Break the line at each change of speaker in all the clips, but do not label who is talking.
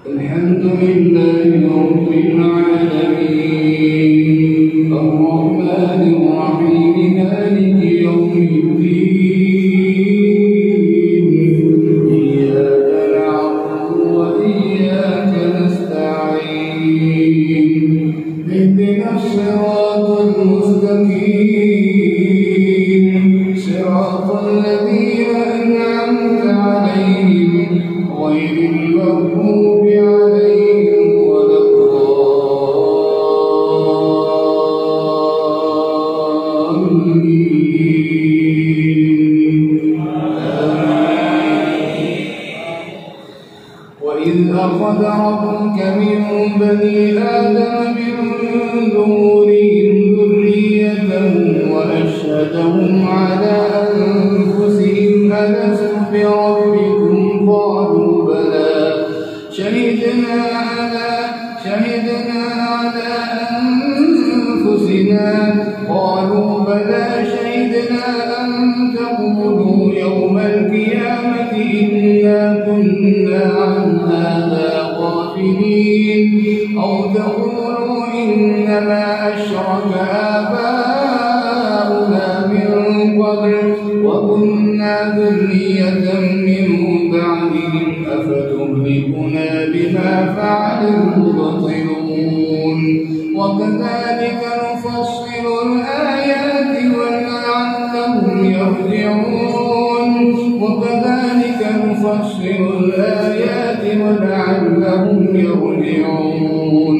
الحمد لله رب العالمين الرحمن الرحيم مالك يوم الدين إياك نعبد وإياك نستعين اهدنا الصراط المستقيم صراط الذين أنعمت عليهم غير المغضوب عليهم ولا الضالين. وإذ أخذ ربك من بني آدم من ظهورهم ذريتهم وأشهدهم على أنفسهم ألست بربكم قالوا بلى شهدنا على أنفسنا قالوا بلى شهدنا أن تقولوا يوم القيامة إنا كنا عن هذا غافلين أو تقولوا إنما أشرك آباؤنا من قبل وكنا ذرية من بعدهم أفتهلكنا بما فعل المبطلون وكذلك نفصل الآيات ولعلهم يرجعون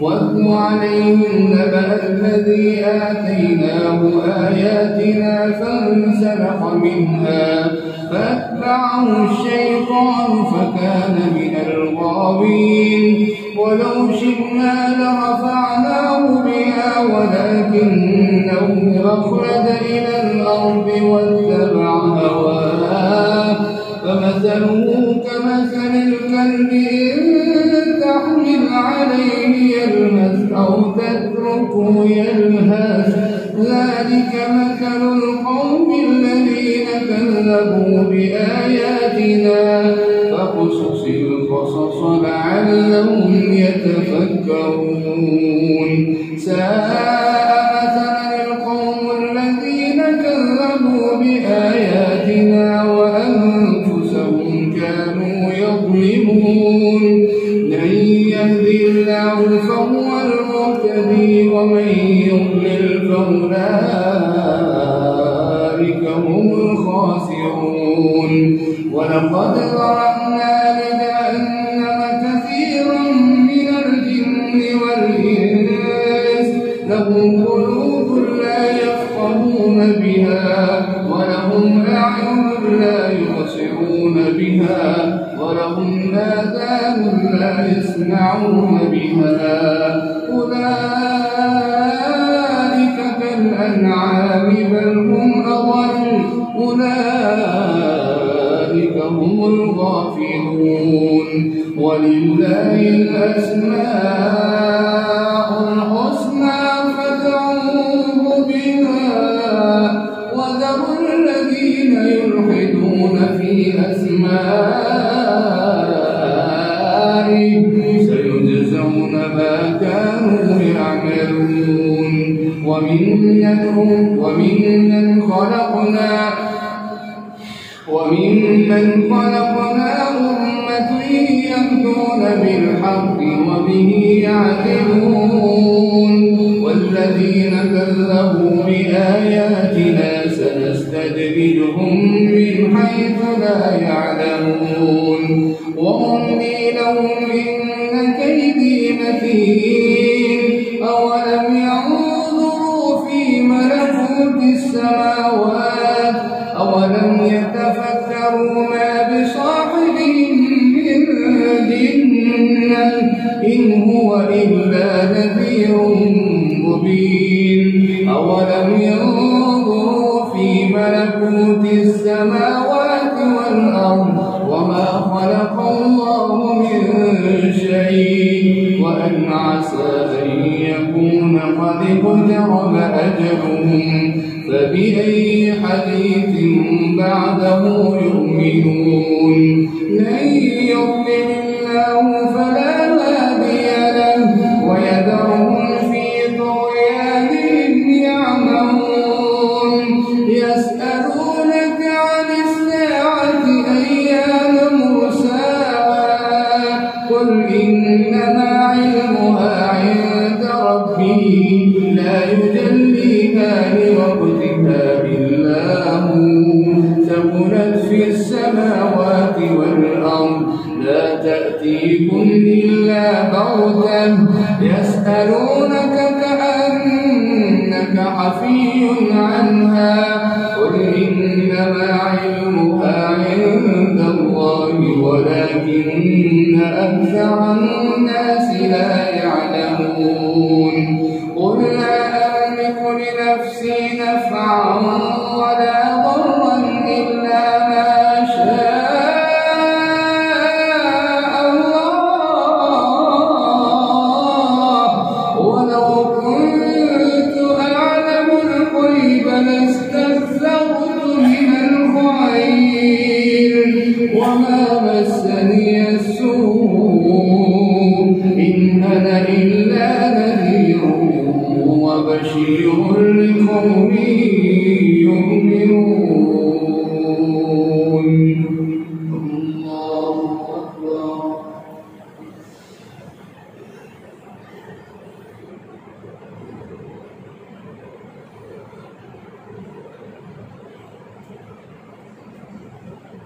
واتل عليهم نبأ الذي آتيناه آياتنا فانسلخ منها فأتبعه الشيطان فكان من الغاوين ولو شئنا لرفعناه بها ولكنه أخلد إلى الأرض واتبع هواه فمثله كمثل الكلب إن تحمل عليه يلهث أو تتركه يلهث ذلك مثل القوم الذين كذبوا بآياتنا فاقصص القصص لعلهم يتفكرون ساء مثلا القوم الذين كذبوا بآياتنا وأنفسهم كانوا يظلمون من يهدي الله فهو المهتدي ومن يضلل فأولئك هم الخاسرون ولقد ذرأنا لجهنم كثيرا من الجن والإنس لهم قلوب لا يفقهون بها ولهم أعين لا يبصرون بها ولهم آذان لا يسمعون بها أولئك كالأنعام بل هم أضل أولئك هم الغافلون ولله الأسماء الحسنى فادعوه بها وذروا الذين يلحدون في أسمائه سيجزون ما كانوا يعملون وممن خلقنا أمة يهدون بالحق وبه يعدلون والذين كذبوا بآياتنا سنستدرجهم من حيث لا يعلمون وأملي لهم إن كيدي متين أولم ينظروا في ملكوت السماوات أولم يتفكروا ما بصاحبهم من جنة إن هو إلا نذير مبين أولم ينظروا في ملكوت السماوات والأرض وما خلق الله من شيء وأن عسى أن يكون قد اقترب أجلهم فبأي حديث بعده يؤمنون من يضلل الله فلا هادي له ويذرهم في طغيانهم يعمهون يسألونك عن الساعة أيان مرساها قل إنما علمها عند ربي لا يجليها لوقتها إلا هو ثقلت في السماوات والأرض لا تأتيكم إلا بغتة يسألونك كأنك حفي عنها قل إنما علمها عند الله ولكن أكثر الناس لا يعلمون قل لا أملك لنفسي نفعا ولا ضرا إلا ما شاء الله ولو كنت أعلم الغيب لاستكثرت من الخير وما مسني السوء إن أنا إلا نذير وبشير لقوم يؤمنون. الله أكبر.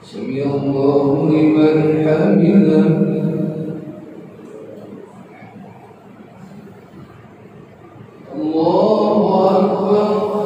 سمع الله لمن حمده. الله أكبر.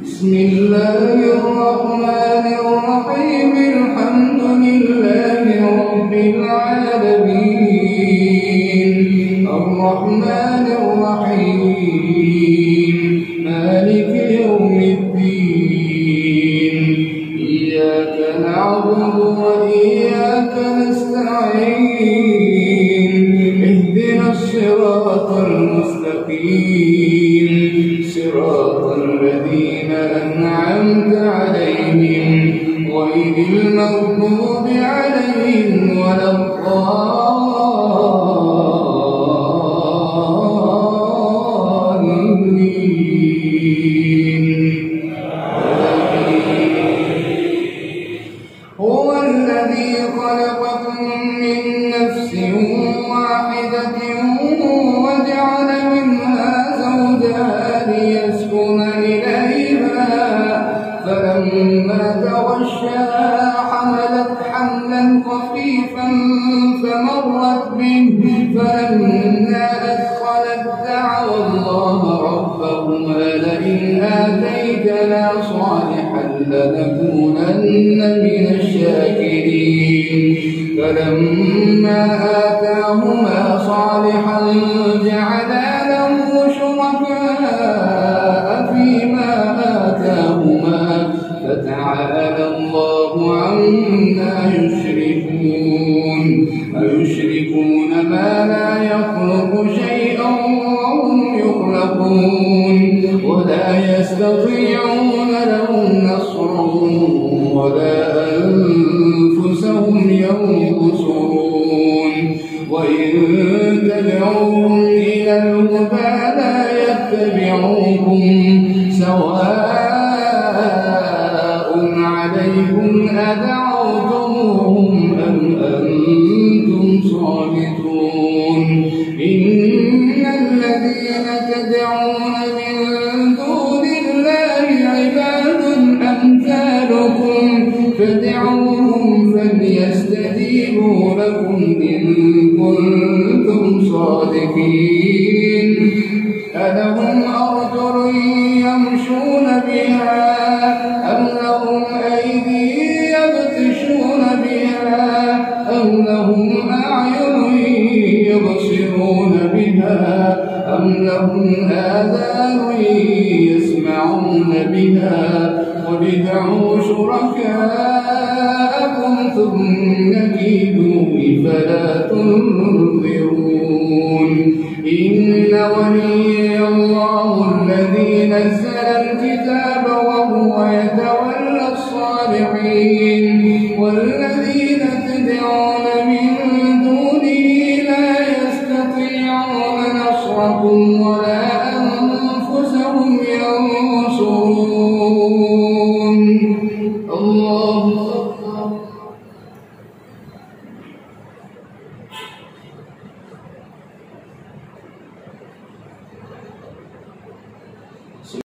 بسم الله الرحمن الرحيم الحمد لله رب العالمين الرحمن الرحيم مالك يوم الدين إياك نعبد وإياك نستعين اهدنا الصراط المستقيم صراط الذين أنعمت عليهم غير المغضوب عليهم ولا الضالين. هو الذي خلقكم من نفس واحدة وجعل منها زوجها ليسكن إليها فلما تغشاها حملت حملا خفيفا فمرت به فلما أثقلت دعوا الله ربهما لئن آتيتنا صالحا لنكونن من الشاكرين فلما آتاهما صالحا جعلا له شركاء فيما آتاهما فتعالى الله عما يشركون أيشركون ما لا يخلق شيئا وهم يخلقون ولا يستطيعون لهم نصرا ولا أنفسهم ينصرون وإن تدعوهم إلى الهدى لا يتبعوكم سواء عليكم أدعوتموهم أم أنتم صامتون إن الذين تدعون من دون الله عباد أمثالكم فادعوهم فليستجيبوا لكم إن كنتم صادقين ألهم أرجل يمشون بها أم لهم أيدي يبطشون بها أم لهم أعين يبصرون بها أم لهم آذان يسمعون بها قل ادعوا شركاءكم ثم كيدون فلا تنظرون إن وليي الله الذي نزل الكتاب وهو يتولى الصالحين والذين تدعون من دونه لا يستطيعون نصركم ولا